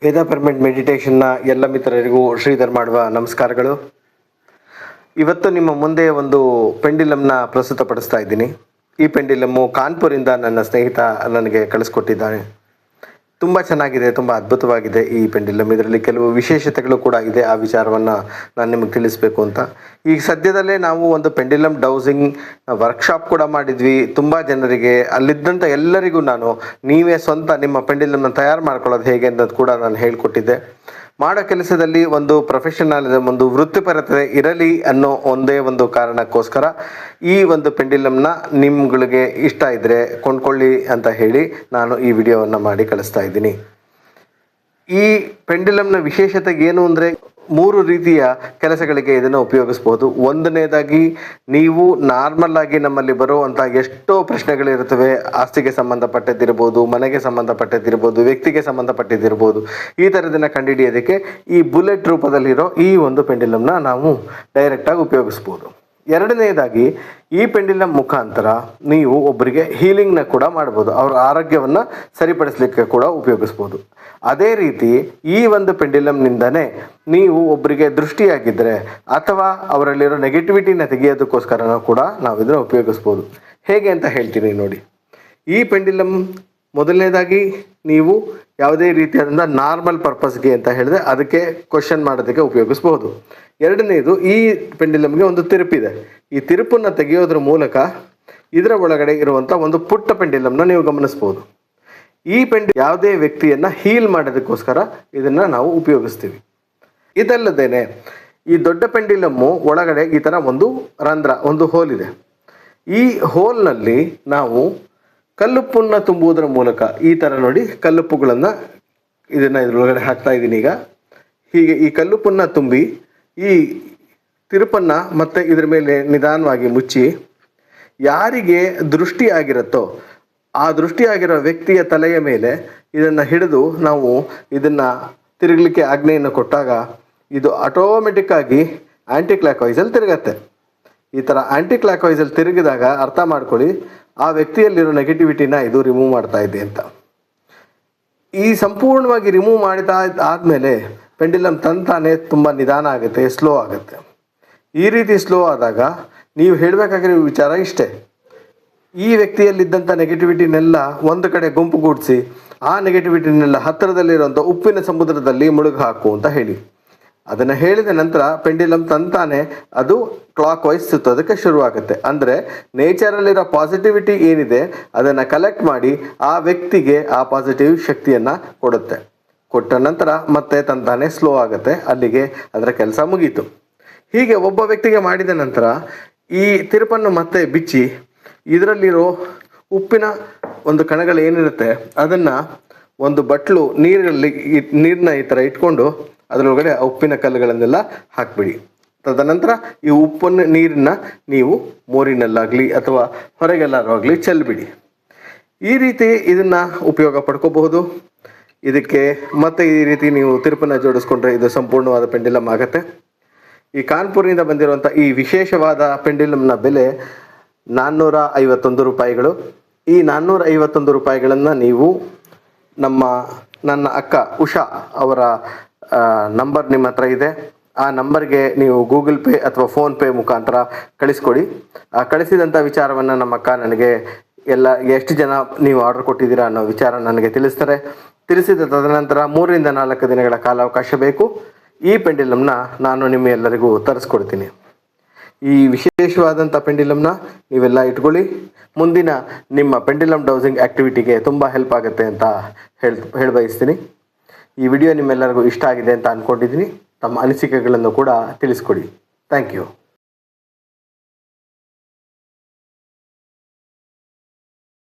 ವೇದ permanent ಮೆಡಿಟೇಷನ್ನ ಎಲ್ಲ ಮಿತ್ರರಿಗೂ ಶ್ರೀಧರ್ ಮಾಡುವ ನಮಸ್ಕಾರಗಳು. ಇವತ್ತು ನಿಮ್ಮ ಮುಂದೆ ಒಂದು ಪೆಂಡಿಲಮ್ನ ಪ್ರಸ್ತುತಪಡಿಸ್ತಾ ಇದ್ದೀನಿ. ಈ ಪೆಂಡಿಲಮ್ಮು ಕಾನ್ಪುರಿಂದ ನನ್ನ ಸ್ನೇಹಿತ ನನಗೆ ಕಳಿಸ್ಕೊಟ್ಟಿದ್ದಾನೆ. ತುಂಬ ಚೆನ್ನಾಗಿದೆ, ತುಂಬ ಅದ್ಭುತವಾಗಿದೆ ಈ ಪೆಂಡಿಲಮ್. ಇದರಲ್ಲಿ ಕೆಲವು ವಿಶೇಷತೆಗಳು ಕೂಡ ಇದೆ. ಆ ವಿಚಾರವನ್ನು ನಾನು ನಿಮಗೆ ತಿಳಿಸ್ಬೇಕು ಅಂತ. ಈಗ ಸದ್ಯದಲ್ಲೇ ನಾವು ಒಂದು ಪೆಂಡಿಲಮ್ ಡೌಸಿಂಗ್ ವರ್ಕ್ಶಾಪ್ ಕೂಡ ಮಾಡಿದ್ವಿ. ತುಂಬ ಜನರಿಗೆ, ಅಲ್ಲಿದ್ದಂಥ ಎಲ್ಲರಿಗೂ ನಾನು ನೀವೇ ಸ್ವಂತ ನಿಮ್ಮ ಪೆಂಡಿಲಮ್ನ ತಯಾರು ಮಾಡ್ಕೊಳ್ಳೋದು ಹೇಗೆ ಅನ್ನೋದು ಕೂಡ ನಾನು ಹೇಳಿಕೊಟ್ಟಿದ್ದೆ. ಮಾಡೋ ಕೆಲಸದಲ್ಲಿ ಒಂದು ಪ್ರೊಫೆಷನಲಿಸಮ್, ಒಂದು ವೃತ್ತಿಪರತೆ ಇರಲಿ ಅನ್ನೋ ಒಂದೇ ಒಂದು ಕಾರಣಕ್ಕೋಸ್ಕರ ಈ ಒಂದು ಪೆಂಡಿಲಮ್ನ ನಿಮ್ಗಳಿಗೆ ಇಷ್ಟ ಇದ್ದರೆ ಕೊಂಡ್ಕೊಳ್ಳಿ ಅಂತ ಹೇಳಿ ನಾನು ಈ ವಿಡಿಯೋವನ್ನು ಮಾಡಿ ಕಳಿಸ್ತಾ ಇದ್ದೀನಿ. ಈ ಪೆಂಡಿಲಮ್ನ ವಿಶೇಷತೆ ಏನು ಅಂದರೆ, 3 ರೀತಿಯ ಕೆಲಸಗಳಿಗೆ ಇದನ್ನು ಉಪಯೋಗಿಸ್ಬೋದು. ಒಂದನೇದಾಗಿ, ನೀವು ನಾರ್ಮಲ್ ಆಗಿ ನಮ್ಮಲ್ಲಿ ಬರುವಂಥ ಎಷ್ಟೋ ಪ್ರಶ್ನೆಗಳಿರ್ತವೆ. ಆಸ್ತಿಗೆ ಸಂಬಂಧಪಟ್ಟದ್ದಿರ್ಬೋದು, ಮನೆಗೆ ಸಂಬಂಧಪಟ್ಟದ್ದಿರ್ಬೋದು, ವ್ಯಕ್ತಿಗೆ ಸಂಬಂಧಪಟ್ಟಿದ್ದಿರ್ಬೋದು. ಈ ಥರದನ್ನು ಕಂಡುಹಿಡಿಯೋದಕ್ಕೆ ಈ ಬುಲೆಟ್ ರೂಪದಲ್ಲಿರೋ ಈ ಒಂದು ಪೆಂಡಿಲಮ್ನ ನಾವು ಡೈರೆಕ್ಟಾಗಿ ಉಪಯೋಗಿಸ್ಬೋದು. ಎರಡನೇದಾಗಿ, ಈ ಪೆಂಡಿಲಮ್ ಮುಖಾಂತರ ನೀವು ಒಬ್ಬರಿಗೆ ಹೀಲಿಂಗ್ನ ಕೂಡ ಮಾಡ್ಬೋದು. ಅವರ ಆರೋಗ್ಯವನ್ನು ಸರಿಪಡಿಸಲಿಕ್ಕೆ ಕೂಡ ಉಪಯೋಗಿಸ್ಬೋದು. ಅದೇ ರೀತಿ ಈ ಒಂದು ಪೆಂಡಿಲಮ್ನಿಂದನೇ ನೀವು ಒಬ್ಬರಿಗೆ ದೃಷ್ಟಿಯಾಗಿದ್ದರೆ ಅಥವಾ ಅವರಲ್ಲಿರೋ ನೆಗೆಟಿವಿಟಿನ ತೆಗೆಯೋದಕ್ಕೋಸ್ಕರನೂ ಕೂಡ ನಾವು ಇದನ್ನು ಉಪಯೋಗಿಸ್ಬೋದು. ಹೇಗೆ ಅಂತ ಹೇಳ್ತೀನಿ ನೋಡಿ. ಈ ಪೆಂಡಿಲಮ್ ಮೊದಲನೇದಾಗಿ ನೀವು ಯಾವುದೇ ರೀತಿಯಾದಂಥ ನಾರ್ಮಲ್ ಪರ್ಪಸ್ಗೆ ಅಂತ ಹೇಳಿದ್ರೆ ಅದಕ್ಕೆ ಕ್ವಶನ್ ಮಾಡೋದಕ್ಕೆ ಉಪಯೋಗಿಸ್ಬೋದು. ಎರಡನೇದು, ಈ ಪೆಂಡಿಲಮ್ಗೆ ಒಂದು ತಿರುಪಿದೆ. ಈ ತಿರುಪನ್ನು ತೆಗೆಯೋದ್ರ ಮೂಲಕ ಇದರ ಒಳಗಡೆ ಇರುವಂಥ ಒಂದು ಪುಟ್ಟ ಪೆಂಡಿಲಮ್ನ ನೀವು ಗಮನಿಸ್ಬೋದು. ಈ ಯಾವುದೇ ವ್ಯಕ್ತಿಯನ್ನು ಹೀಲ್ ಮಾಡೋದಕ್ಕೋಸ್ಕರ ಇದನ್ನು ನಾವು ಉಪಯೋಗಿಸ್ತೀವಿ. ಇದಲ್ಲದೇನೆ ಈ ದೊಡ್ಡ ಪೆಂಡಿಲಮ್ಮು ಒಳಗಡೆ ಈ ಥರ ಒಂದು ರಂಧ್ರ, ಒಂದು ಹೋಲ್ ಇದೆ. ಈ ಹೋಲ್ನಲ್ಲಿ ನಾವು ಕಲ್ಲುಪ್ಪನ್ನು ತುಂಬುವುದರ ಮೂಲಕ ಈ ಥರ ನೋಡಿ ಕಲ್ಲುಪ್ಪುಗಳನ್ನು ಇದರೊಳಗಡೆ ಹಾಕ್ತಾ ಇದ್ದೀನಿ. ಈಗ ಹೀಗೆ ಈ ಕಲ್ಲುಪ್ಪನ್ನು ತುಂಬಿ ಈ ತಿರುಪನ್ನು ಮತ್ತೆ ಇದರ ಮೇಲೆ ನಿಧಾನವಾಗಿ ಮುಚ್ಚಿ, ಯಾರಿಗೆ ದೃಷ್ಟಿ ಆಗಿರುತ್ತೋ ಆ ದೃಷ್ಟಿಯಾಗಿರೋ ವ್ಯಕ್ತಿಯ ತಲೆಯ ಮೇಲೆ ಇದನ್ನು ಹಿಡಿದು ನಾವು ಇದನ್ನು ತಿರುಗಲಿಕ್ಕೆ ಆಜ್ಞೆಯನ್ನು ಕೊಟ್ಟಾಗ ಇದು ಆಟೋಮೆಟಿಕ್ಕಾಗಿ ಆ್ಯಂಟಿ ಕ್ಲಾಕ್ ವೈಸಲ್ಲಿ ತಿರುಗತ್ತೆ. ಈ ಥರ ಆ್ಯಂಟಿ ಕ್ಲಾಕ್ ವೈಸಲ್ಲಿ ತಿರುಗಿದಾಗ ಅರ್ಥ ಮಾಡ್ಕೊಳ್ಳಿ, ಆ ವ್ಯಕ್ತಿಯಲ್ಲಿರೋ ನೆಗೆಟಿವಿಟಿನ ಇದು ರಿಮೂವ್ ಮಾಡ್ತಾ ಇದೆ ಅಂತ. ಈ ಸಂಪೂರ್ಣವಾಗಿ ರಿಮೂವ್ ಮಾಡಿದ ಆದಮೇಲೆ ಪೆಂಡಿಲಮ್ ತಂತಾನೆ ತುಂಬ ನಿಧಾನ ಆಗುತ್ತೆ, ಸ್ಲೋ ಆಗುತ್ತೆ. ಈ ರೀತಿ ಸ್ಲೋ ಆದಾಗ ನೀವು ಹೇಳಬೇಕಾಗಿರೋ ವಿಚಾರ ಇಷ್ಟೇ: ಈ ವ್ಯಕ್ತಿಯಲ್ಲಿದ್ದಂಥ ನೆಗೆಟಿವಿಟಿನೆಲ್ಲ ಒಂದು ಕಡೆ ಗುಂಪುಗೂಡಿಸಿ ಆ ನೆಗೆಟಿವಿಟಿನೆಲ್ಲ ಹತ್ತಿರದಲ್ಲಿರುವಂಥ ಉಪ್ಪಿನ ಸಮುದ್ರದಲ್ಲಿ ಮುಳುಗು ಹಾಕು ಅಂತ ಹೇಳಿ. ಅದನ್ನು ಹೇಳಿದ ನಂತರ ಪೆಂಡಿಲಮ್ ತಂತಾನೆ ಅದು ಕ್ಲಾಕ್ ವೈಸ್ ಸುತ್ತೋದಕ್ಕೆ ಶುರುವಾಗುತ್ತೆ. ಅಂದರೆ ನೇಚರಲ್ಲಿರೋ ಪಾಸಿಟಿವಿಟಿ ಏನಿದೆ ಅದನ್ನು ಕಲೆಕ್ಟ್ ಮಾಡಿ ಆ ವ್ಯಕ್ತಿಗೆ ಆ ಪಾಸಿಟಿವ್ ಶಕ್ತಿಯನ್ನು ಕೊಡುತ್ತೆ. ಕೊಟ್ಟ ನಂತರ ಮತ್ತೆ ತಂತಾನೆ ಸ್ಲೋ ಆಗುತ್ತೆ. ಅಲ್ಲಿಗೆ ಅದರ ಕೆಲಸ ಮುಗೀತು. ಹೀಗೆ ಒಬ್ಬ ವ್ಯಕ್ತಿಗೆ ಮಾಡಿದ ನಂತರ ಈ ತಿರುಪನ್ನು ಮತ್ತೆ ಬಿಚ್ಚಿ ಇದರಲ್ಲಿರೋ ಉಪ್ಪಿನ ಒಂದು ಕಣಗಳು ಏನಿರುತ್ತೆ ಅದನ್ನು ಒಂದು ಬಟ್ಲು ನೀರನ್ನ ಈ ಥರ ಇಟ್ಕೊಂಡು ಅದರೊಳಗಡೆ ಉಪ್ಪಿನ ಕಲ್ಲುಗಳನ್ನೆಲ್ಲ ಹಾಕಿಬಿಡಿ. ತದನಂತರ ಈ ಉಪ್ಪನ್ನು ನೀರನ್ನ ನೀವು ಮೋರಿನಲ್ಲಾಗಲಿ ಅಥವಾ ಹೊರಗೆಲ್ಲಾರು ಆಗಲಿ ಚೆಲ್ಲಿಬಿಡಿ. ಈ ರೀತಿ ಇದನ್ನು ಉಪಯೋಗ ಪಡ್ಕೋಬಹುದು. ಇದಕ್ಕೆ ಮತ್ತೆ ಈ ರೀತಿ ನೀವು ತಿರುಪನ್ನು ಜೋಡಿಸ್ಕೊಂಡ್ರೆ ಇದು ಸಂಪೂರ್ಣವಾದ ಪೆಂಡಿಲಮ್ ಆಗುತ್ತೆ. ಈ ಕಾನ್ಪುರದಿಂದ ಬಂದಿರುವಂಥ ಈ ವಿಶೇಷವಾದ ಪೆಂಡಿಲಮ್ನ ಬೆಲೆ 451 ರೂಪಾಯಿಗಳು. ಈ 451 ರೂಪಾಯಿಗಳನ್ನು ನೀವು ನನ್ನ ಅಕ್ಕ ಉಷಾ ಅವರ ನಂಬರ್ ನಿಮ್ಮ ಹತ್ರ ಇದೆ. ಆ ನಂಬರ್ಗೆ ನೀವು ಗೂಗಲ್ ಪೇ ಅಥವಾ ಫೋನ್ಪೇ ಮುಖಾಂತರ ಕಳಿಸ್ಕೊಡಿ. ಆ ಕಳಿಸಿದಂಥ ವಿಚಾರವನ್ನು ನಮ್ಮ ಅಕ್ಕ ನನಗೆ ಎಷ್ಟು ಜನ ನೀವು ಆರ್ಡರ್ ಕೊಟ್ಟಿದ್ದೀರಾ ಅನ್ನೋ ವಿಚಾರ ನನಗೆ ತಿಳಿಸ್ತಾರೆ. ತಿಳಿಸಿದ ತದನಂತರ 3 ರಿಂದ 4 ದಿನಗಳ ಕಾಲಾವಕಾಶ ಬೇಕು. ಈ ಪೆಂಡಿಲಮ್ನ ನಾನು ನಿಮ್ಮೆಲ್ಲರಿಗೂ ತರಿಸ್ಕೊಡ್ತೀನಿ. ಈ ವಿಶೇಷವಾದಂಥ ಪೆಂಡಿಲಮ್ನ ನೀವೆಲ್ಲ ಇಟ್ಕೊಳ್ಳಿ. ಮುಂದಿನ ನಿಮ್ಮ ಪೆಂಡಿಲಮ್ ಡೌಸಿಂಗ್ ಆ್ಯಕ್ಟಿವಿಟಿಗೆ ತುಂಬ ಹೆಲ್ಪ್ ಆಗುತ್ತೆ ಅಂತ ಹೇಳಬಯಸ್ತೀನಿ. ಈ ವಿಡಿಯೋ ನಿಮ್ಮೆಲ್ಲರಿಗೂ ಇಷ್ಟ ಆಗಿದೆ ಅಂತ ಅಂದ್ಕೊಂಡಿದ್ದೀನಿ. ತಮ್ಮ ಅನಿಸಿಕೆಗಳನ್ನು ಕೂಡ ತಿಳಿಸ್ಕೊಡಿ. Thank you.